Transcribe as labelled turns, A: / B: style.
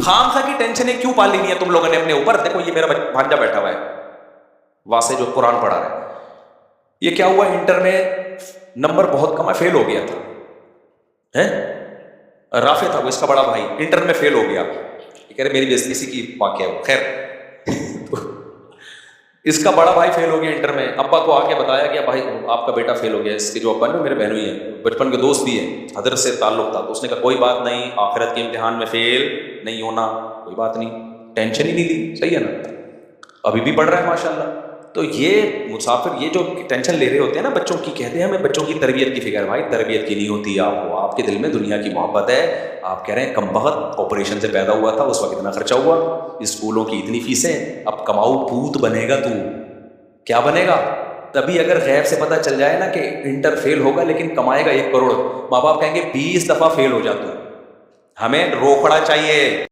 A: خام خواہ کی ٹینشنیں کیوں پال لینی ہے تم لوگوں نے اپنے اوپر؟ دیکھو یہ میرا بھانجا بیٹھا ہوا ہے واسطے جو قرآن پڑھا رہا ہے، یہ کیا ہوا انٹر میں نمبر بہت کم ہے، فیل ہو گیا تھا، رافع تھا وہ، اس کا بڑا بھائی انٹر میں فیل ہو گیا، یہ کہہ رہے میری بےزتی اسی کی واقعہ ہے، خیر اس کا بڑا بھائی فیل ہو گیا انٹر میں، ابا کو آ کے بتایا کہ بھائی آپ کا بیٹا فیل ہو گیا، اس کے جو ابا نے میرے بہنوئی ہیں، بچپن کے دوست بھی ہیں، حضرت سے تعلق تھا، تو اس نے کہا کوئی بات نہیں، آخرت کے امتحان میں فیل نہیں ہونا، کوئی بات نہیں، ٹینشن ہی نہیں لی، صحیح ہے نا، ابھی بھی پڑھ رہا ہے ماشاءاللہ۔ تو یہ مسافر یہ جو ٹینشن لے رہے ہوتے ہیں نا بچوں کی، کہتے ہیں ہمیں بچوں کی تربیت کی فکر ہے، بھائی تربیت کی نہیں ہوتی آپ کو، آپ کے دل میں دنیا کی محبت ہے، آپ کہہ رہے ہیں کم بخت آپریشن سے پیدا ہوا تھا اس وقت اتنا خرچہ ہوا، اسکولوں کی اتنی فیسیں، اب کماؤ بھوت بنے گا تو کیا بنے گا؟ تبھی اگر غیب سے پتہ چل جائے نا کہ انٹر فیل ہوگا لیکن کمائے گا 1 کروڑ، ماں باپ کہیں گے 20 دفعہ فیل ہو جاتا، ہمیں روکڑا چاہیے۔